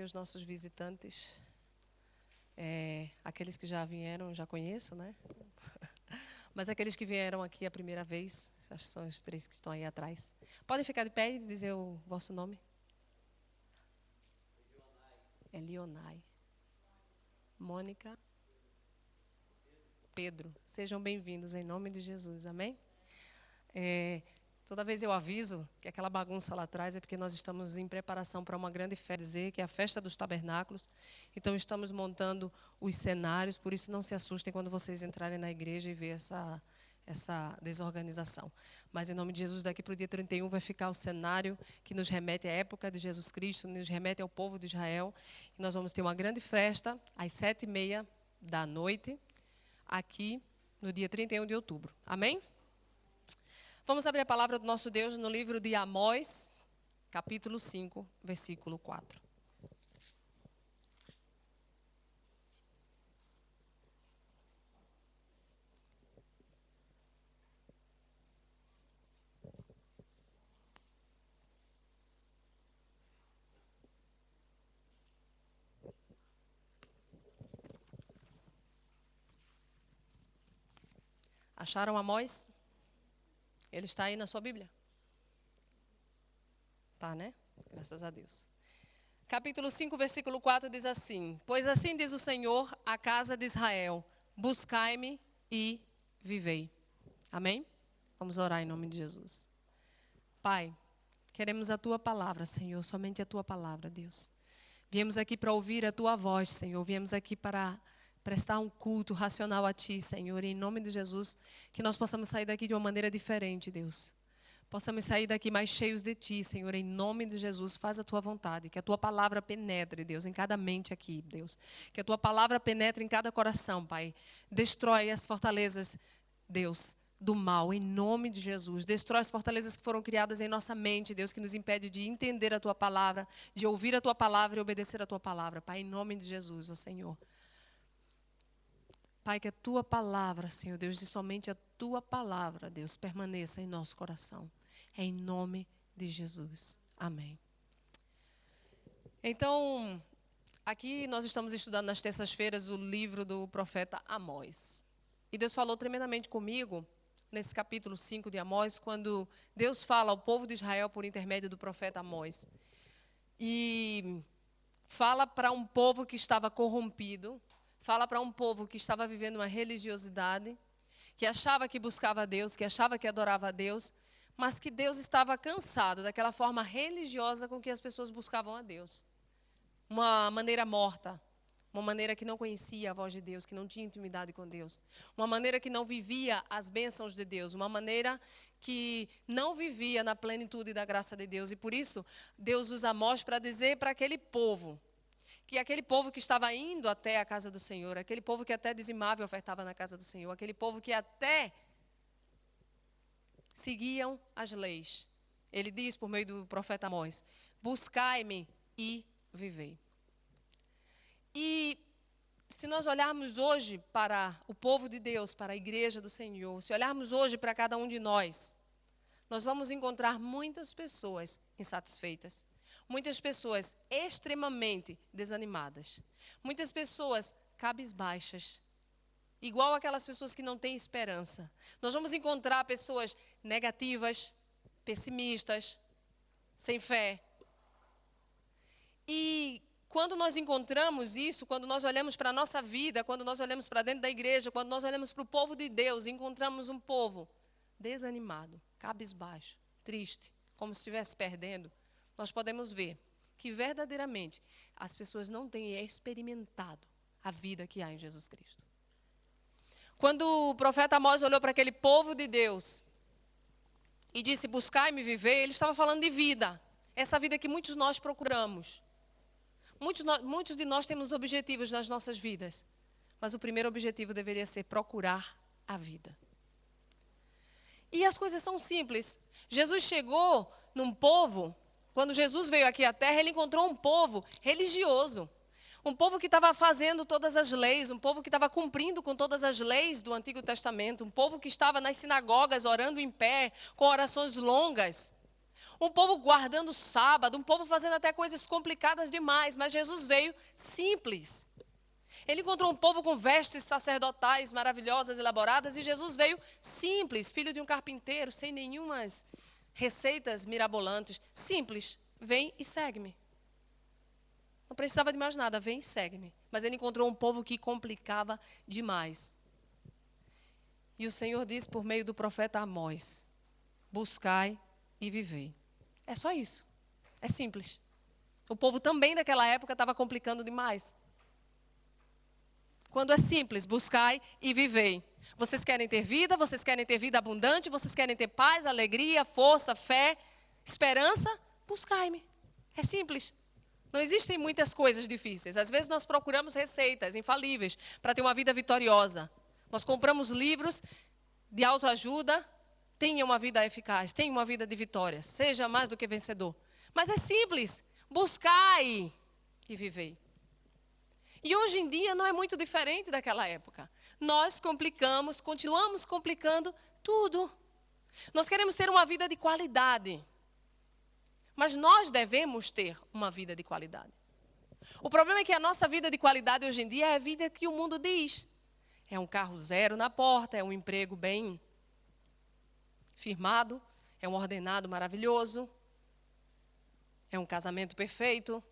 Os nossos visitantes, aqueles que já vieram, já conheço, né? Mas aqueles que vieram aqui a primeira vez, acho que são os 3 que estão aí atrás. Podem ficar de pé e dizer o vosso nome? Elionai. Mônica. Pedro. Sejam bem-vindos em nome de Jesus, amém? Toda vez eu aviso que aquela bagunça lá atrás é porque nós estamos em preparação para uma grande festa, que é a festa dos tabernáculos. Então estamos montando os cenários, por isso não se assustem quando vocês entrarem na igreja e ver essa desorganização. Mas em nome de Jesus, daqui para o dia 31 vai ficar o cenário que nos remete à época de Jesus Cristo, nos remete ao povo de Israel. E nós vamos ter uma grande festa às 7h30 da noite, aqui no dia 31 de outubro. Amém? Vamos abrir a palavra do nosso Deus no livro de Amós, capítulo 5, versículo 4. Acharam Amós? Ele está aí na sua Bíblia? Tá, né? Graças a Deus. Capítulo 5, versículo 4 diz assim: Pois assim diz o Senhor à casa de Israel: buscai-me e vivei. Amém? Vamos orar em nome de Jesus. Pai, queremos a Tua palavra, Senhor, somente a Tua palavra, Deus. Viemos aqui para ouvir a Tua voz, Senhor. Viemos aqui para prestar um culto racional a Ti, Senhor. E em nome de Jesus, que nós possamos sair daqui de uma maneira diferente, Deus. Possamos sair daqui mais cheios de Ti, Senhor. Em nome de Jesus, faz a Tua vontade. Que a Tua palavra penetre, Deus, em cada mente aqui, Deus. Que a Tua palavra penetre em cada coração, Pai. Destrói as fortalezas, Deus, do mal, em nome de Jesus. Destrói as fortalezas que foram criadas em nossa mente, Deus, que nos impede de entender a Tua palavra, de ouvir a Tua palavra e obedecer a Tua palavra, Pai, em nome de Jesus, ó Senhor. Pai, que a Tua palavra, Senhor Deus, e somente a Tua palavra, Deus, permaneça em nosso coração. Em nome de Jesus. Amém. Então, aqui nós estamos estudando nas terças-feiras o livro do profeta Amós. E Deus falou tremendamente comigo nesse capítulo 5 de Amós, quando Deus fala ao povo de Israel por intermédio do profeta Amós. E fala para um povo que estava corrompido, fala para um povo que estava vivendo uma religiosidade, que achava que buscava a Deus, que achava que adorava a Deus, mas que Deus estava cansado daquela forma religiosa com que as pessoas buscavam a Deus. Uma maneira morta, uma maneira que não conhecia a voz de Deus, que não tinha intimidade com Deus. Uma maneira que não vivia as bênçãos de Deus, uma maneira que não vivia na plenitude da graça de Deus. E por isso, Deus usa Amós para dizer para aquele povo, que aquele povo que estava indo até a casa do Senhor, aquele povo que até dizimava e ofertava na casa do Senhor, aquele povo que até seguiam as leis. Ele diz por meio do profeta Amós: buscai-me e vivei. E se nós olharmos hoje para o povo de Deus, para a igreja do Senhor, se olharmos hoje para cada um de nós, nós vamos encontrar muitas pessoas insatisfeitas. Muitas pessoas extremamente desanimadas. Muitas pessoas cabisbaixas. Igual aquelas pessoas que não têm esperança. Nós vamos encontrar pessoas negativas, pessimistas, sem fé. E quando nós encontramos isso, quando nós olhamos para a nossa vida, quando nós olhamos para dentro da igreja, quando nós olhamos para o povo de Deus, encontramos um povo desanimado, cabisbaixo, triste, como se estivesse perdendo, nós podemos ver que verdadeiramente as pessoas não têm experimentado a vida que há em Jesus Cristo. Quando o profeta Amós olhou para aquele povo de Deus e disse: buscai-me viver, ele estava falando de vida. Essa vida que muitos de nós procuramos. Muitos de nós temos objetivos nas nossas vidas, mas o primeiro objetivo deveria ser procurar a vida. E as coisas são simples. Jesus chegou num povo, quando Jesus veio aqui à terra, ele encontrou um povo religioso. Um povo que estava fazendo todas as leis, um povo que estava cumprindo com todas as leis do Antigo Testamento, um povo que estava nas sinagogas orando em pé, com orações longas. Um povo guardando o sábado, um povo fazendo até coisas complicadas demais, mas Jesus veio simples. Ele encontrou um povo com vestes sacerdotais maravilhosas, elaboradas, e Jesus veio simples, filho de um carpinteiro, sem nenhumas receitas mirabolantes. Simples, vem e segue-me. Não precisava de mais nada, vem e segue-me. Mas ele encontrou um povo que complicava demais. E o Senhor disse por meio do profeta Amós: buscai e vivei. É só isso. É simples. O povo também daquela época estava complicando demais. Quando é simples, buscai e vivei. Vocês querem ter vida, vocês querem ter vida abundante, vocês querem ter paz, alegria, força, fé, esperança? Buscai-me. É simples. Não existem muitas coisas difíceis. Às vezes nós procuramos receitas infalíveis para ter uma vida vitoriosa. Nós compramos livros de autoajuda. Tenha uma vida eficaz, tenha uma vida de vitória, seja mais do que vencedor. Mas é simples. Buscai e vivei. E hoje em dia não é muito diferente daquela época. Nós complicamos, continuamos complicando tudo. Nós queremos ter uma vida de qualidade. Mas nós devemos ter uma vida de qualidade. O problema é que a nossa vida de qualidade hoje em dia é a vida que o mundo diz. É um carro zero na porta, é um emprego bem firmado, é um ordenado maravilhoso, é um casamento perfeito.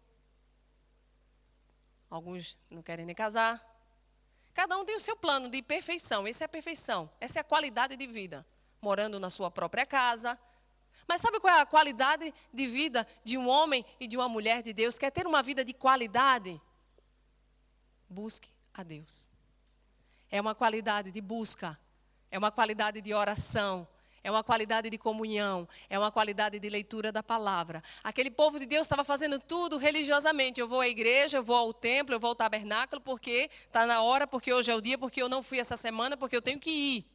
Alguns não querem nem casar. Cada um tem o seu plano de perfeição. Essa é a perfeição. Essa é a qualidade de vida. Morando na sua própria casa. Mas sabe qual é a qualidade de vida de um homem e de uma mulher de Deus? Quer ter uma vida de qualidade? Busque a Deus. É uma qualidade de busca. É uma qualidade de oração. É uma qualidade de comunhão, é uma qualidade de leitura da palavra. Aquele povo de Deus estava fazendo tudo religiosamente. Eu vou à igreja, eu vou ao templo, eu vou ao tabernáculo, porque está na hora, porque hoje é o dia, porque eu não fui essa semana, porque eu tenho que ir.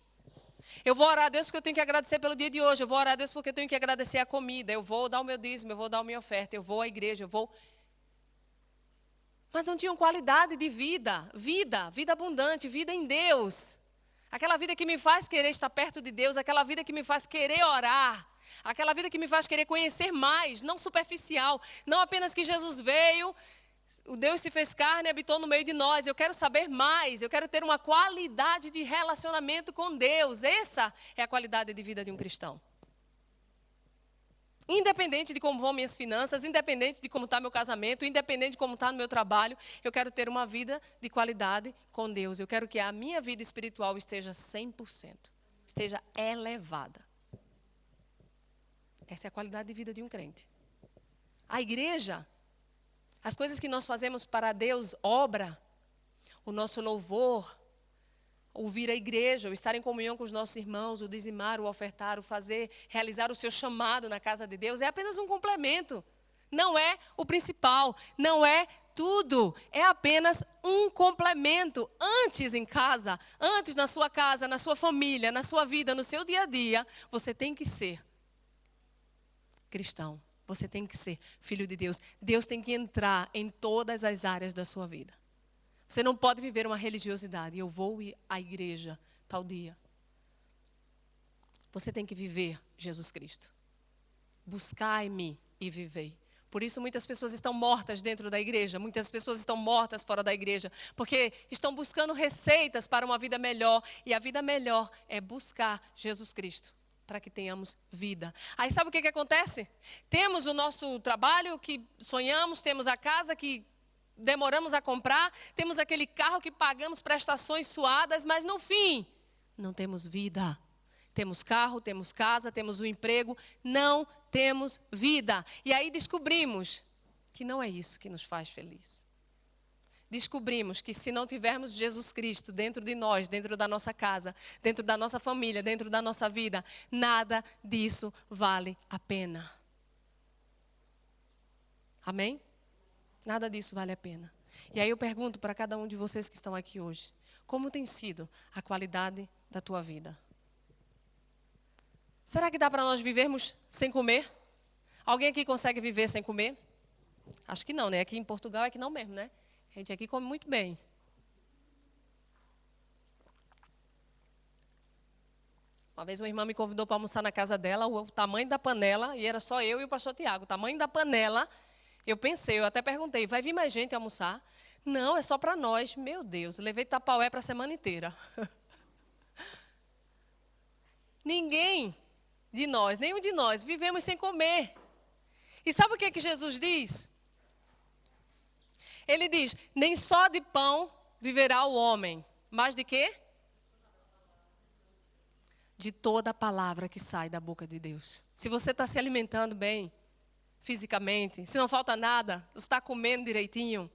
Eu vou orar a Deus porque eu tenho que agradecer pelo dia de hoje. Eu vou orar a Deus porque eu tenho que agradecer a comida. Eu vou dar o meu dízimo, eu vou dar a minha oferta, eu vou à igreja, eu vou... Mas não tinham qualidade de vida, vida abundante, vida em Deus. Aquela vida que me faz querer estar perto de Deus, aquela vida que me faz querer orar, aquela vida que me faz querer conhecer mais, não superficial, não apenas que Jesus veio, o Deus se fez carne e habitou no meio de nós. Eu quero saber mais, eu quero ter uma qualidade de relacionamento com Deus. Essa é a qualidade de vida de um cristão. Independente de como vão minhas finanças, independente de como está meu casamento, independente de como está no meu trabalho, eu quero ter uma vida de qualidade com Deus. Eu quero que a minha vida espiritual esteja 100%, esteja elevada. Essa é a qualidade de vida de um crente. A igreja, as coisas que nós fazemos para Deus, obra, o nosso louvor, o vir à igreja, o estar em comunhão com os nossos irmãos, o dizimar, o ofertar, o fazer, realizar o seu chamado na casa de Deus, é apenas um complemento. Não é o principal, não é tudo, é apenas um complemento. Antes em casa, antes na sua casa, na sua família, na sua vida, no seu dia a dia, você tem que ser cristão, você tem que ser filho de Deus. Deus tem que entrar em todas as áreas da sua vida. Você não pode viver uma religiosidade. Eu vou ir à igreja tal dia. Você tem que viver Jesus Cristo. Buscai-me e vivei. Por isso muitas pessoas estão mortas dentro da igreja. Muitas pessoas estão mortas fora da igreja. Porque estão buscando receitas para uma vida melhor. E a vida melhor é buscar Jesus Cristo. Para que tenhamos vida. Aí sabe o que acontece? Temos o nosso trabalho que sonhamos. Temos a casa que demoramos a comprar, temos aquele carro que pagamos prestações suadas, mas no fim, não temos vida. Temos carro, temos casa, temos um emprego, não temos vida. E aí descobrimos que não é isso que nos faz feliz. Descobrimos que se não tivermos Jesus Cristo dentro de nós, dentro da nossa casa, dentro da nossa família, dentro da nossa vida, nada disso vale a pena. Amém? Nada disso vale a pena. E aí eu pergunto para cada um de vocês que estão aqui hoje, como tem sido a qualidade da tua vida? Será que dá para nós vivermos sem comer? Alguém aqui consegue viver sem comer? Acho que não, né? Aqui em Portugal é que não mesmo, né? A gente aqui come muito bem. Uma vez uma irmã me convidou para almoçar na casa dela, o tamanho da panela, e era só eu e o pastor Tiago. O tamanho da panela, eu até perguntei, vai vir mais gente almoçar? Não, é só para nós. Meu Deus, levei tapaué para a semana inteira. Ninguém de nós, nenhum de nós, vivemos sem comer. E sabe o que Jesus diz? Ele diz, nem só de pão viverá o homem, mas de quê? De toda a palavra que sai da boca de Deus. Se você está se alimentando bem, fisicamente, se não falta nada, você está comendo direitinho,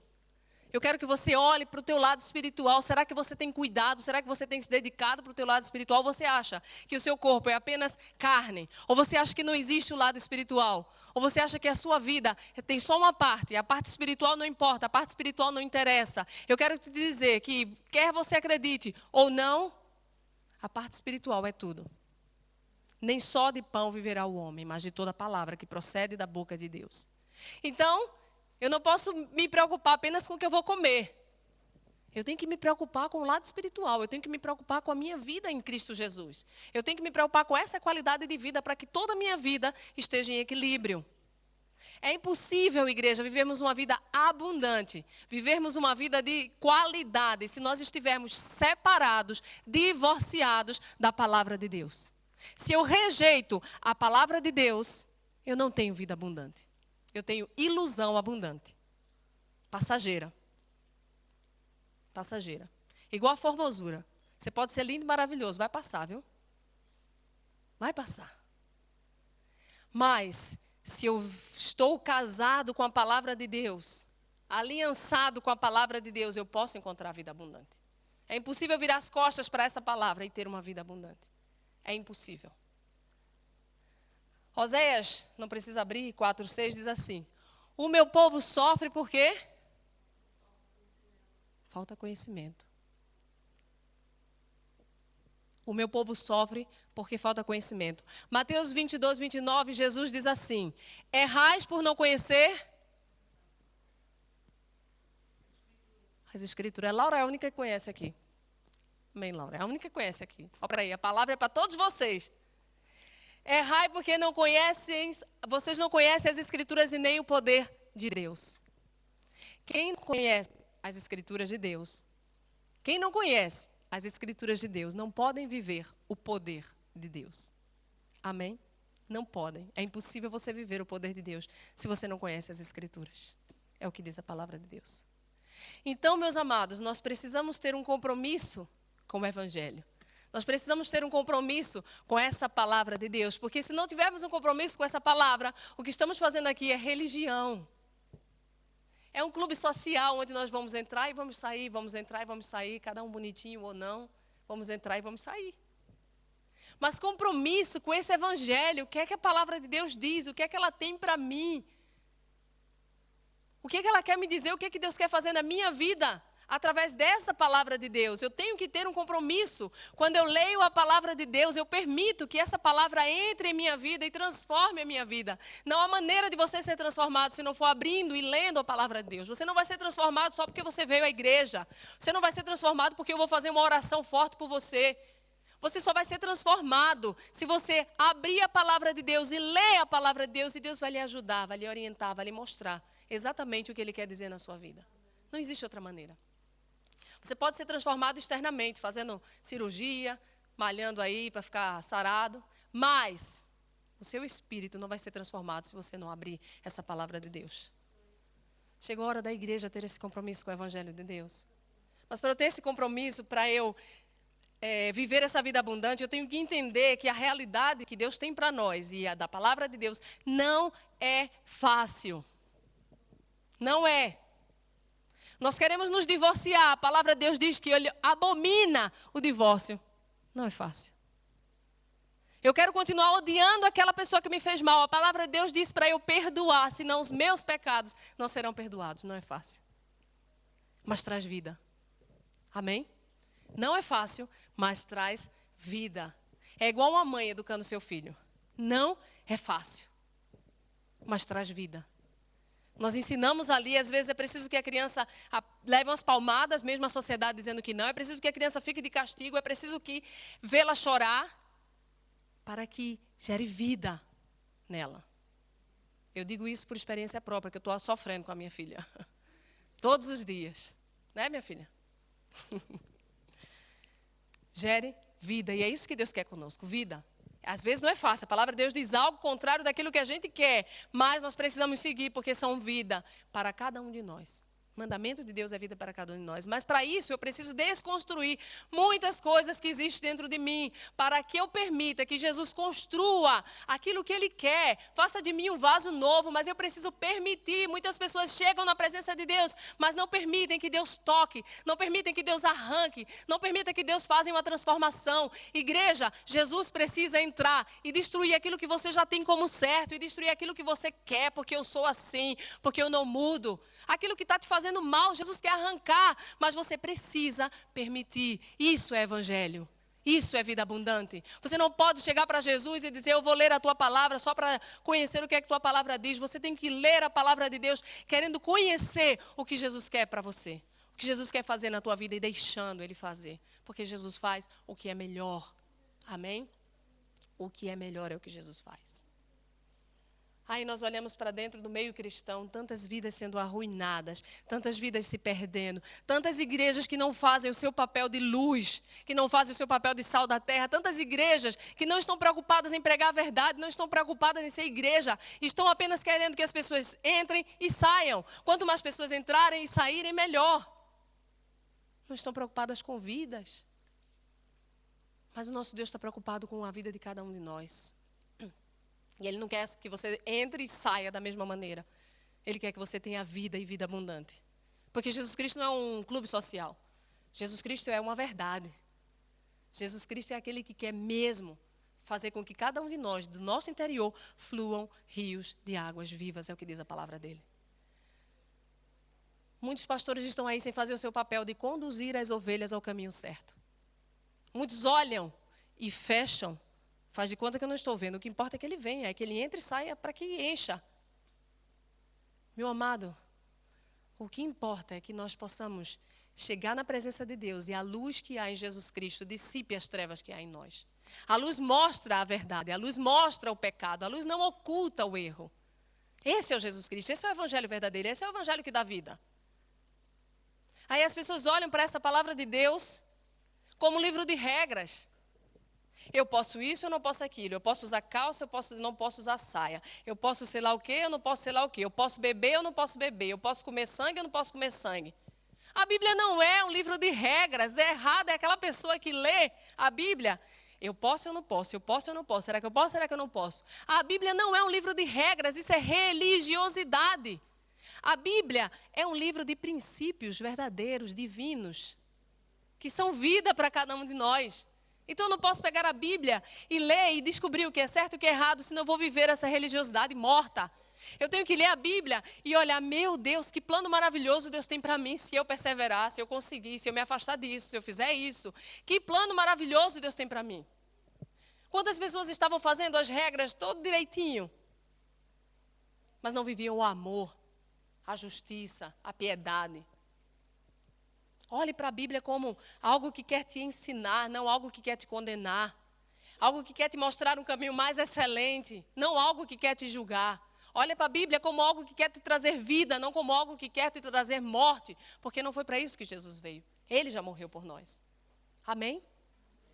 eu quero que você olhe para o teu lado espiritual. Será que você tem cuidado? Será que você tem se dedicado para o teu lado espiritual? Ou você acha que o seu corpo é apenas carne? Ou você acha que não existe o lado espiritual? Ou você acha que a sua vida tem só uma parte? A parte espiritual não importa, a parte espiritual não interessa. Eu quero te dizer que, quer você acredite ou não, a parte espiritual é tudo. Nem só de pão viverá o homem, mas de toda palavra que procede da boca de Deus. Então, eu não posso me preocupar apenas com o que eu vou comer. Eu tenho que me preocupar com o lado espiritual. Eu tenho que me preocupar com a minha vida em Cristo Jesus. Eu tenho que me preocupar com essa qualidade de vida para que toda a minha vida esteja em equilíbrio. É impossível, igreja, vivermos uma vida abundante, vivermos uma vida de qualidade, se nós estivermos separados, divorciados da palavra de Deus. Se eu rejeito a palavra de Deus, eu não tenho vida abundante. Eu tenho ilusão abundante. Passageira. Passageira. Igual a formosura. Você pode ser lindo e maravilhoso, vai passar, viu? Vai passar. Mas, se eu estou casado com a palavra de Deus, aliançado com a palavra de Deus, eu posso encontrar vida abundante. É impossível virar as costas para essa palavra e ter uma vida abundante. É impossível. Oséias, não precisa abrir, 4:6 diz assim: o meu povo sofre por quê? Falta conhecimento. O meu povo sofre porque falta conhecimento. Mateus 22:29, Jesus diz assim: errais por não conhecer as Escrituras. Laura é a única que conhece aqui. Amém, Laura? É a única que conhece aqui. Olha para aí, a palavra é para todos vocês. Errai porque não conhecem, vocês não conhecem as Escrituras e nem o poder de Deus. Quem não conhece as Escrituras de Deus, quem não conhece as Escrituras de Deus, não podem viver o poder de Deus. Amém? Não podem. É impossível você viver o poder de Deus se você não conhece as Escrituras. É o que diz a palavra de Deus. Então, meus amados, nós precisamos ter um compromisso com o Evangelho. Nós precisamos ter um compromisso com essa palavra de Deus, porque se não tivermos um compromisso com essa palavra, o que estamos fazendo aqui é religião. É um clube social onde nós vamos entrar e vamos sair, vamos entrar e vamos sair, cada um bonitinho ou não, vamos entrar e vamos sair. Mas compromisso com esse evangelho, o que é que a palavra de Deus diz, o que é que ela tem para mim? O que é que ela quer me dizer, o que é que Deus quer fazer na minha vida? Através dessa palavra de Deus, eu tenho que ter um compromisso. Quando eu leio a palavra de Deus, eu permito que essa palavra entre em minha vida e transforme a minha vida. Não há maneira de você ser transformado se não for abrindo e lendo a palavra de Deus. Você não vai ser transformado só porque você veio à igreja. Você não vai ser transformado porque eu vou fazer uma oração forte por você. Você só vai ser transformado se você abrir a palavra de Deus e ler a palavra de Deus, e Deus vai lhe ajudar, vai lhe orientar, vai lhe mostrar exatamente o que Ele quer dizer na sua vida. Não existe outra maneira. Você pode ser transformado externamente, fazendo cirurgia, malhando aí para ficar sarado, mas o seu espírito não vai ser transformado se você não abrir essa palavra de Deus. Chegou a hora da igreja ter esse compromisso com o Evangelho de Deus. Mas para eu ter esse compromisso, para eu viver essa vida abundante, eu tenho que entender que a realidade que Deus tem para nós e a da palavra de Deus não é fácil. Não é. Nós queremos nos divorciar. A palavra de Deus diz que Ele abomina o divórcio. Não é fácil. Eu quero continuar odiando aquela pessoa que me fez mal. A palavra de Deus diz para eu perdoar, senão os meus pecados não serão perdoados. Não é fácil. Mas traz vida. Amém? Não é fácil, mas traz vida. É igual uma mãe educando seu filho. Não é fácil, mas traz vida. Nós ensinamos ali, às vezes é preciso que a criança leve umas palmadas, mesmo a sociedade dizendo que não. É preciso que a criança fique de castigo, é preciso que vê-la chorar. para que gere vida nela. Eu digo isso por experiência própria, que eu estou sofrendo com a minha filha. Todos os dias. Né, minha filha? Gere vida. E é isso que Deus quer conosco, vida. Às vezes não é fácil. A palavra de Deus diz algo contrário daquilo que a gente quer. Mas nós precisamos seguir, porque são vida para cada um de nós. O mandamento de Deus é vida para cada um de nós. Mas para isso eu preciso desconstruir muitas coisas que existem dentro de mim, para que eu permita que Jesus construa aquilo que Ele quer. Faça de mim um vaso novo, mas eu preciso permitir. Muitas pessoas chegam na presença de Deus, mas não permitem que Deus toque, não permitem que Deus arranque, não permitem que Deus faça uma transformação. Igreja, Jesus precisa entrar e destruir aquilo que você já tem como certo, e destruir aquilo que você quer, porque eu sou assim, porque eu não mudo. Aquilo que está te fazendo mal, Jesus quer arrancar, mas você precisa permitir. Isso é evangelho. Isso é vida abundante. Você não pode chegar para Jesus e dizer, eu vou ler a tua palavra só para conhecer o que é que tua palavra diz. Você tem que ler a palavra de Deus querendo conhecer o que Jesus quer para você. O que Jesus quer fazer na tua vida e deixando Ele fazer. Porque Jesus faz o que é melhor. Amém? O que é melhor é o que Jesus faz. Aí nós olhamos para dentro do meio cristão, tantas vidas sendo arruinadas, tantas vidas se perdendo, tantas igrejas que não fazem o seu papel de luz, que não fazem o seu papel de sal da terra, tantas igrejas que não estão preocupadas em pregar a verdade, não estão preocupadas em ser igreja, estão apenas querendo que as pessoas entrem e saiam. Quanto mais pessoas entrarem e saírem, melhor. Não estão preocupadas com vidas. Mas o nosso Deus está preocupado com a vida de cada um de nós. E Ele não quer que você entre e saia da mesma maneira. Ele quer que você tenha vida e vida abundante. Porque Jesus Cristo não é um clube social. Jesus Cristo é uma verdade. Jesus Cristo é aquele que quer mesmo fazer com que cada um de nós, do nosso interior, fluam rios de águas vivas, é o que diz a palavra dele. Muitos pastores estão aí sem fazer o seu papel de conduzir as ovelhas ao caminho certo. Muitos olham e fecham. Faz de conta que eu não estou vendo. O que importa é que ele venha, é que ele entre e saia para que encha. Meu amado, o que importa é que nós possamos chegar na presença de Deus e a luz que há em Jesus Cristo dissipe as trevas que há em nós. A luz mostra a verdade, a luz mostra o pecado, a luz não oculta o erro. Esse é o Jesus Cristo, esse é o evangelho verdadeiro, esse é o evangelho que dá vida. Aí as pessoas olham para essa palavra de Deus como um livro de regras. Eu posso isso, eu não posso aquilo. Eu posso usar calça, eu não posso usar saia. Eu posso sei lá o quê, eu não posso sei lá o quê. Eu posso beber, eu não posso beber. Eu posso comer sangue, eu não posso comer sangue. A Bíblia não é um livro de regras. É errado, é aquela pessoa que lê a Bíblia. Eu posso, eu não posso. Eu posso, eu não posso. Será que eu posso, será que eu não posso? A Bíblia não é um livro de regras. Isso é religiosidade. A Bíblia é um livro de princípios verdadeiros, divinos, que são vida para cada um de nós. Então eu não posso pegar a Bíblia e ler e descobrir o que é certo e o que é errado, senão eu vou viver essa religiosidade morta. Eu tenho que ler a Bíblia e olhar, meu Deus, que plano maravilhoso Deus tem para mim, se eu perseverar, se eu conseguir, se eu me afastar disso, se eu fizer isso. Que plano maravilhoso Deus tem para mim. Quantas pessoas estavam fazendo as regras todo direitinho, mas não viviam o amor, a justiça, a piedade. Olhe para a Bíblia como algo que quer te ensinar, não algo que quer te condenar. Algo que quer te mostrar um caminho mais excelente, não algo que quer te julgar. Olhe para a Bíblia como algo que quer te trazer vida, não como algo que quer te trazer morte. Porque não foi para isso que Jesus veio. Ele já morreu por nós. Amém?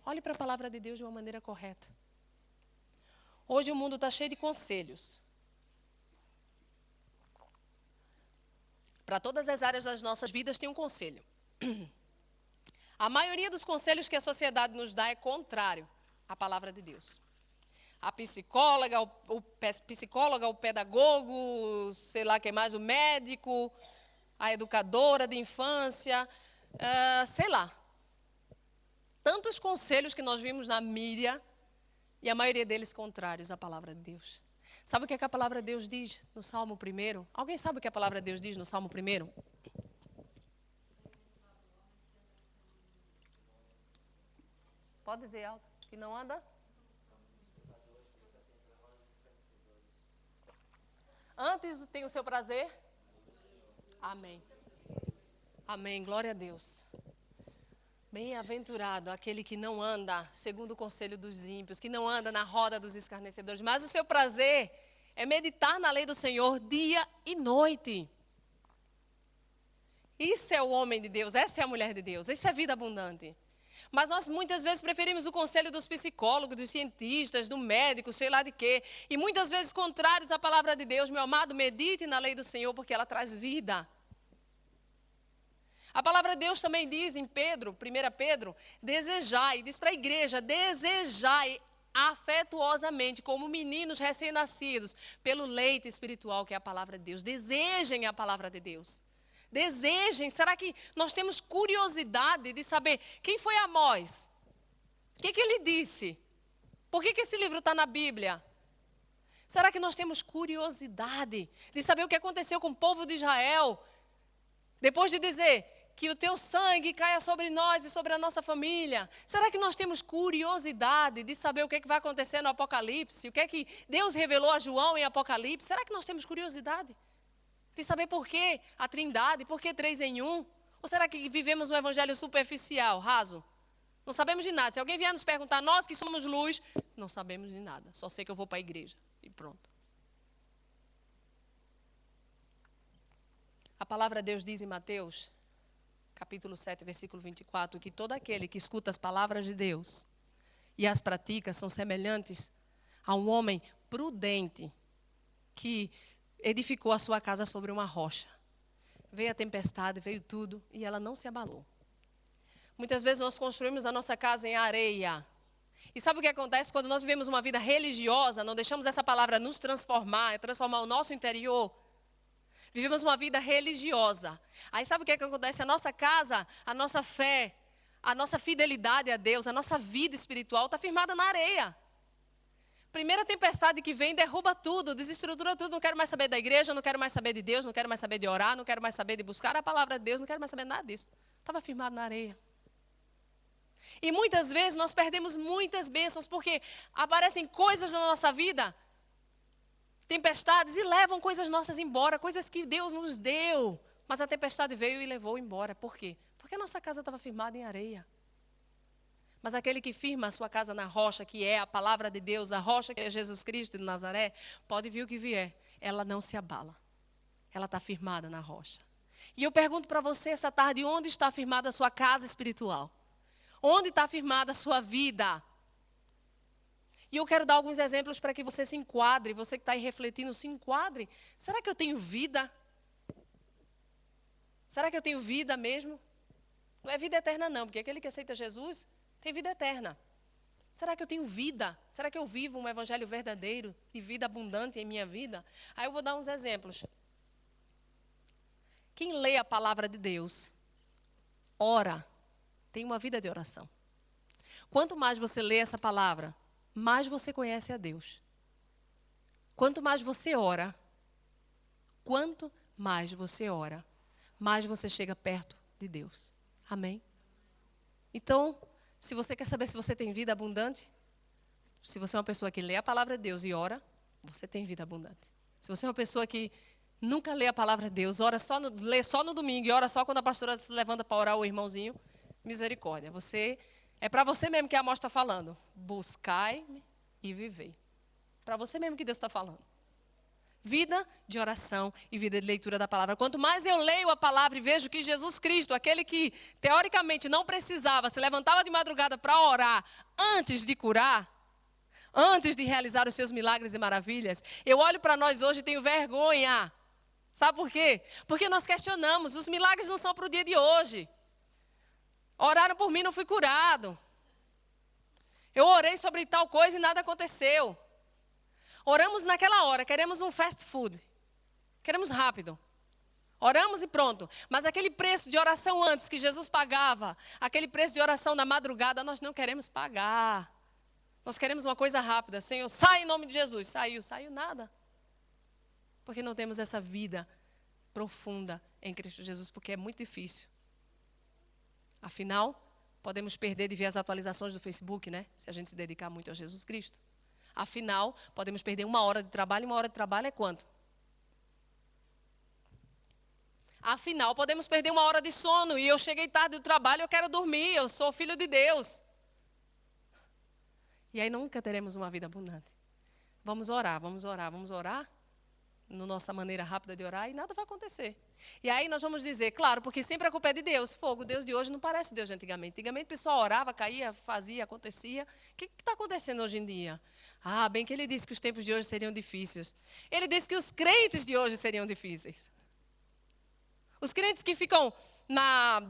Olhe para a palavra de Deus de uma maneira correta. Hoje o mundo está cheio de conselhos. Para todas as áreas das nossas vidas tem um conselho. A maioria dos conselhos que a sociedade nos dá é contrário à palavra de Deus. A psicóloga, o pedagogo, sei lá quem mais, o médico, a educadora de infância, sei lá. Tantos conselhos que nós vimos na mídia e a maioria deles contrários à palavra de Deus. Sabe o que é que a palavra de Deus diz no Salmo 1? Alguém sabe o que a palavra de Deus diz no Salmo 1? Pode dizer alto. Que não anda? Antes tem o seu prazer? Amém. Amém. Glória a Deus. Bem-aventurado aquele que não anda segundo o conselho dos ímpios, que não anda na roda dos escarnecedores, mas o seu prazer é meditar na lei do Senhor dia e noite. Isso é o homem de Deus, essa é a mulher de Deus, isso é vida abundante. Mas nós muitas vezes preferimos o conselho dos psicólogos, dos cientistas, do médico, sei lá de quê. E muitas vezes contrários à palavra de Deus. Meu amado, medite na lei do Senhor, porque ela traz vida. A palavra de Deus também diz em Pedro, 1 Pedro, desejai, diz para a igreja, desejai afetuosamente, como meninos recém-nascidos, pelo leite espiritual que é a palavra de Deus. Desejem a palavra de Deus. Desejem. Será que nós temos curiosidade de saber quem foi Amós? O que ele disse? Por que esse livro está na Bíblia? Será que nós temos curiosidade de saber o que aconteceu com o povo de Israel? Depois de dizer que o teu sangue caia sobre nós e sobre a nossa família. Será que nós temos curiosidade de saber o que vai acontecer no Apocalipse? O que é que Deus revelou a João em Apocalipse? Será que nós temos curiosidade de saber por que a Trindade, por que 3 em 1? Ou será que vivemos um evangelho superficial, raso? Não sabemos de nada. Se alguém vier nos perguntar, nós que somos luz, não sabemos de nada. Só sei que eu vou para a igreja e pronto. A palavra de Deus diz em Mateus, capítulo 7, versículo 24, que todo aquele que escuta as palavras de Deus e as pratica são semelhantes a um homem prudente que edificou a sua casa sobre uma rocha. Veio a tempestade, veio tudo e ela não se abalou. Muitas vezes nós construímos a nossa casa em areia. E sabe o que acontece quando nós vivemos uma vida religiosa, não deixamos essa palavra nos transformar, transformar o nosso interior? Vivemos uma vida religiosa. Aí sabe o que acontece? A nossa casa, a nossa fé, a nossa fidelidade a Deus, a nossa vida espiritual está firmada na areia. Primeira tempestade que vem, derruba tudo, desestrutura tudo. Não quero mais saber da igreja, não quero mais saber de Deus, não quero mais saber de orar, não quero mais saber de buscar a palavra de Deus, não quero mais saber nada disso. Estava firmado na areia. E muitas vezes nós perdemos muitas bênçãos porque aparecem coisas na nossa vida, tempestades, e levam coisas nossas embora, coisas que Deus nos deu. Mas a tempestade veio e levou embora. Por quê? Porque a nossa casa estava firmada em areia. Mas aquele que firma a sua casa na rocha, que é a palavra de Deus, a rocha que é Jesus Cristo de Nazaré, pode vir o que vier, ela não se abala. Ela está firmada na rocha. E eu pergunto para você essa tarde, onde está firmada a sua casa espiritual? Onde está firmada a sua vida? E eu quero dar alguns exemplos para que você se enquadre, você que está aí refletindo, se enquadre. Será que eu tenho vida? Será que eu tenho vida mesmo? Não é vida eterna não, porque aquele que aceita Jesus tem vida eterna. Será que eu tenho vida? Será que eu vivo um evangelho verdadeiro, de vida abundante em minha vida? Aí eu vou dar uns exemplos. Quem lê a palavra de Deus, ora, tem uma vida de oração. Quanto mais você lê essa palavra, mais você conhece a Deus. Quanto mais você ora, mais você chega perto de Deus. Amém? Então, se você quer saber se você tem vida abundante, se você é uma pessoa que lê a palavra de Deus e ora, você tem vida abundante. Se você é uma pessoa que nunca lê a palavra de Deus, lê só no domingo e ora só quando a pastora se levanta para orar, o irmãozinho, misericórdia. É para você mesmo que a Amós está falando. Buscai-me e vivei. Para você mesmo que Deus está falando. Vida de oração e vida de leitura da palavra. Quanto mais eu leio a palavra e vejo que Jesus Cristo, aquele que teoricamente não precisava, se levantava de madrugada para orar antes de curar, antes de realizar os seus milagres e maravilhas, eu olho para nós hoje e tenho vergonha. Sabe por quê? Porque nós questionamos, os milagres não são para o dia de hoje. Oraram por mim, não fui curado. Eu orei sobre tal coisa e nada aconteceu. Oramos naquela hora, queremos um fast food. Queremos rápido. Oramos e pronto. Mas aquele preço de oração antes que Jesus pagava, aquele preço de oração na madrugada, nós não queremos pagar. Nós queremos uma coisa rápida. Senhor, sai em nome de Jesus. Saiu nada. Porque não temos essa vida profunda em Cristo Jesus, porque é muito difícil. Afinal, podemos perder de ver as atualizações do Facebook, né? Se a gente se dedicar muito a Jesus Cristo. Afinal, podemos perder 1 hora de trabalho, e 1 hora de trabalho é quanto? Afinal, podemos perder 1 hora de sono e eu cheguei tarde do trabalho, eu quero dormir, eu sou filho de Deus. E aí nunca teremos uma vida abundante. Vamos orar, vamos orar, vamos orar, na nossa maneira rápida de orar, e nada vai acontecer. E aí nós vamos dizer, claro, porque sempre a culpa é de Deus. Fogo, Deus de hoje não parece Deus de antigamente. Antigamente o pessoal orava, caía, fazia, acontecia. O que está acontecendo hoje em dia? Ah, bem que ele disse que os tempos de hoje seriam difíceis. Ele disse que os crentes de hoje seriam difíceis. Os crentes que ficam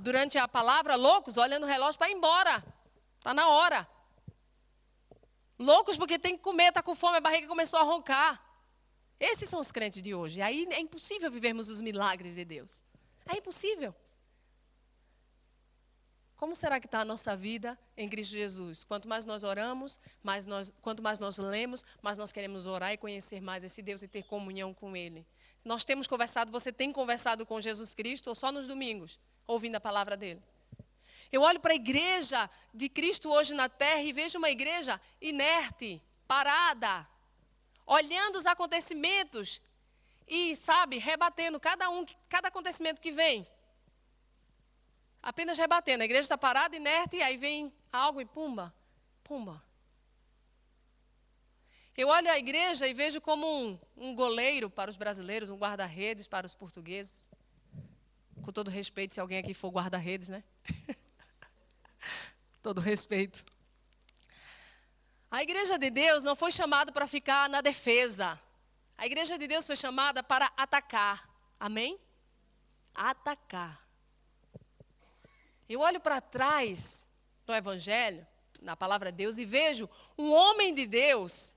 durante a palavra loucos, olhando o relógio para ir embora. Está na hora. Loucos porque tem que comer, está com fome, a barriga começou a roncar. Esses são os crentes de hoje. E aí é impossível vivermos os milagres de Deus. É impossível. Como será que está a nossa vida em Cristo Jesus? Quanto mais nós oramos, quanto mais nós lemos, mais nós queremos orar e conhecer mais esse Deus e ter comunhão com Ele. Nós temos conversado, você tem conversado com Jesus Cristo ou só nos domingos, ouvindo a palavra dEle? Eu olho para a igreja de Cristo hoje na terra e vejo uma igreja inerte, parada, olhando os acontecimentos e, sabe, rebatendo cada acontecimento que vem. Apenas rebatendo. A igreja está parada, inerte, e aí vem algo e pumba, pumba. Eu olho a igreja e vejo como um goleiro para os brasileiros, um guarda-redes para os portugueses. Com todo respeito, se alguém aqui for guarda-redes, né? Todo respeito. A igreja de Deus não foi chamada para ficar na defesa. A igreja de Deus foi chamada para atacar. Amém? Atacar. Eu olho para trás do Evangelho, na palavra de Deus, e vejo um homem de Deus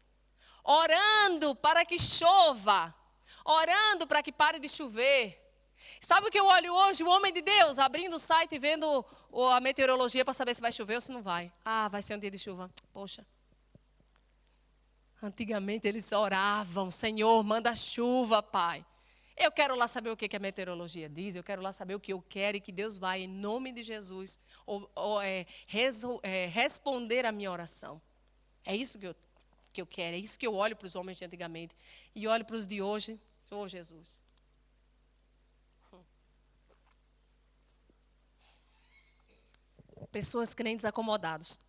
orando para que chova, orando para que pare de chover. Sabe o que eu olho hoje? O homem de Deus abrindo o site e vendo a meteorologia para saber se vai chover ou se não vai. Ah, vai ser um dia de chuva. Poxa. Antigamente eles oravam, Senhor, manda chuva, Pai. Eu quero lá saber o que a meteorologia diz, eu quero lá saber o que eu quero e que Deus vai, em nome de Jesus, responder a minha oração. É isso que eu quero, é isso que eu olho para os homens de antigamente. E olho para os de hoje, Jesus. Pessoas crentes acomodados,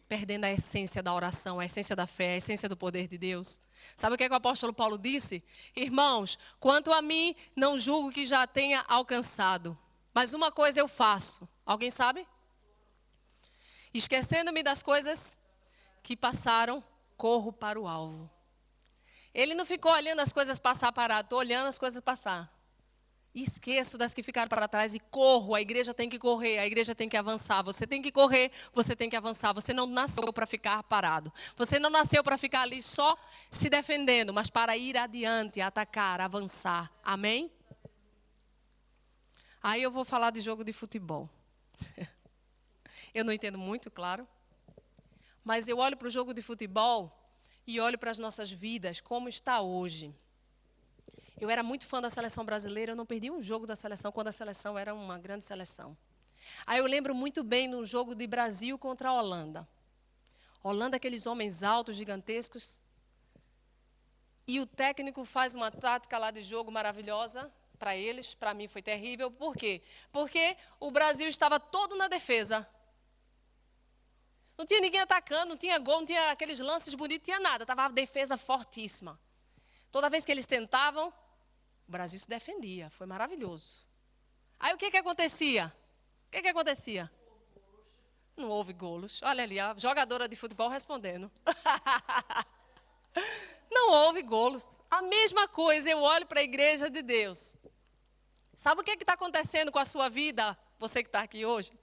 perdendo a essência da oração, a essência da fé, a essência do poder de Deus. Sabe o que o apóstolo Paulo disse? Irmãos, quanto a mim, não julgo que já tenha alcançado, mas uma coisa eu faço. Alguém sabe? Esquecendo-me das coisas que passaram, corro para o alvo. Ele não ficou olhando as coisas passar parado, estou olhando as coisas passar. Esqueço das que ficaram para trás e corro. A igreja tem que correr, a igreja tem que avançar. Você tem que correr, você tem que avançar. Você não nasceu para ficar parado. Você não nasceu para ficar ali só se defendendo, mas para ir adiante, atacar, avançar. Amém? Aí eu vou falar de jogo de futebol. Eu não entendo muito, claro. Mas eu olho para o jogo de futebol e olho para as nossas vidas, como está hoje. Eu era muito fã da seleção brasileira, eu não perdi um jogo da seleção, quando a seleção era uma grande seleção. Aí eu lembro muito bem no jogo de Brasil contra a Holanda. Holanda, aqueles homens altos, gigantescos. E o técnico faz uma tática lá de jogo maravilhosa para eles, para mim foi terrível. Por quê? Porque o Brasil estava todo na defesa. Não tinha ninguém atacando, não tinha gol, não tinha aqueles lances bonitos, não tinha nada. Estava a defesa fortíssima. Toda vez que eles tentavam, o Brasil se defendia. Foi maravilhoso. Aí o que acontecia? O que acontecia? Não houve golos. Olha ali, a jogadora de futebol respondendo. Não houve golos. A mesma coisa, eu olho para a igreja de Deus. Sabe o que está acontecendo com a sua vida, você que está aqui hoje?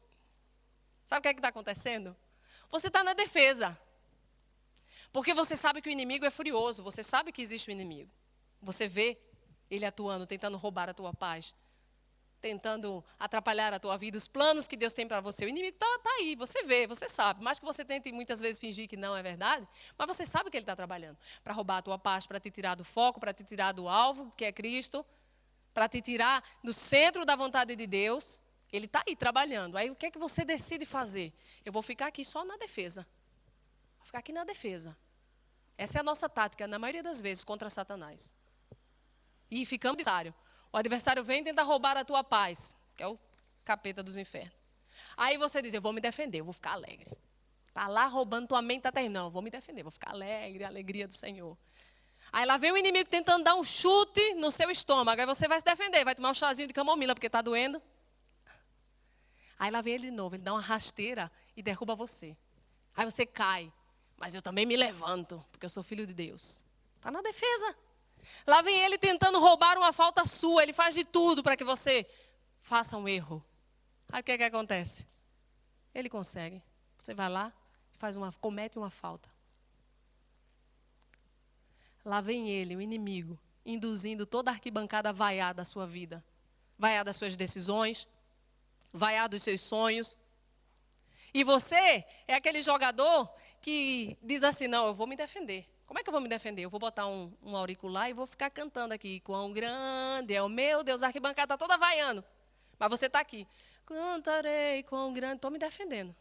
Sabe o que está acontecendo? Você está na defesa. Porque você sabe que o inimigo é furioso, você sabe que existe um inimigo. Você vê ele atuando, tentando roubar a tua paz, tentando atrapalhar a tua vida, os planos que Deus tem para você. O inimigo está aí, você vê, você sabe. Mais que você tente muitas vezes fingir que não é verdade, mas você sabe que ele está trabalhando para roubar a tua paz, para te tirar do foco, para te tirar do alvo, que é Cristo, para te tirar do centro da vontade de Deus. Ele está aí trabalhando. Aí o que é que você decide fazer? Eu vou ficar aqui só na defesa. Vou ficar aqui na defesa. Essa é a nossa tática, na maioria das vezes, contra Satanás. E ficamos necessário. O adversário vem tentar roubar a tua paz, que é o capeta dos infernos. Aí você diz, eu vou me defender, eu vou ficar alegre. Está lá roubando tua mente, está terminando. Não, eu vou me defender, vou ficar alegre, a alegria do Senhor. Aí lá vem o inimigo tentando dar um chute no seu estômago. Aí você vai se defender, vai tomar um chazinho de camomila, porque está doendo. Aí lá vem ele de novo, ele dá uma rasteira e derruba você. Aí você cai. Mas eu também me levanto, porque eu sou filho de Deus. Está na defesa. Lá vem ele tentando roubar uma falta sua. Ele faz de tudo para que você faça um erro. Aí o que acontece? Ele consegue. Você vai lá, comete uma falta. Lá vem ele, o inimigo, induzindo toda a arquibancada a vaiar da sua vida. Vaiar das suas decisões, vaiar dos seus sonhos. E você é aquele jogador que diz assim, não, eu vou me defender. Como é que eu vou me defender? Eu vou botar um auricular e vou ficar cantando aqui. Quão grande é o meu Deus, a arquibancada está toda vaiando. Mas você está aqui. Cantarei quão grande, estou me defendendo.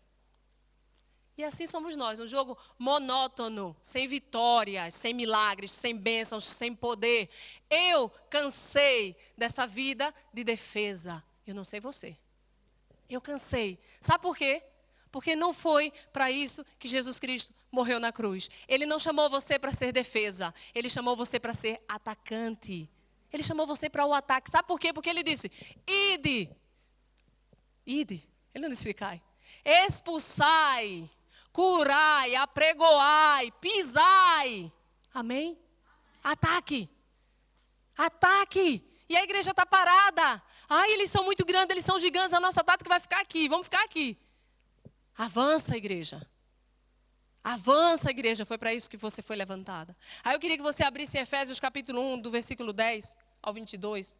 E assim somos nós, um jogo monótono, sem vitórias, sem milagres, sem bênçãos, sem poder. Eu cansei dessa vida de defesa. Eu não sei você. Eu cansei. Sabe por quê? Porque não foi para isso que Jesus Cristo morreu na cruz. Ele não chamou você para ser defesa. Ele chamou você para ser atacante. Ele chamou você para o ataque. Sabe por quê? Porque ele disse, ide. Ide. Ele não disse ficai. Expulsai. Curai, apregoai, pisai. Amém? Ataque. Ataque. E a igreja está parada. Ai, eles são muito grandes, eles são gigantes, a nossa tática vai ficar aqui, vamos ficar aqui. Avança, igreja. Avança, igreja, foi para isso que você foi levantada. Aí eu queria que você abrisse em Efésios capítulo 1, do versículo 10 ao 22.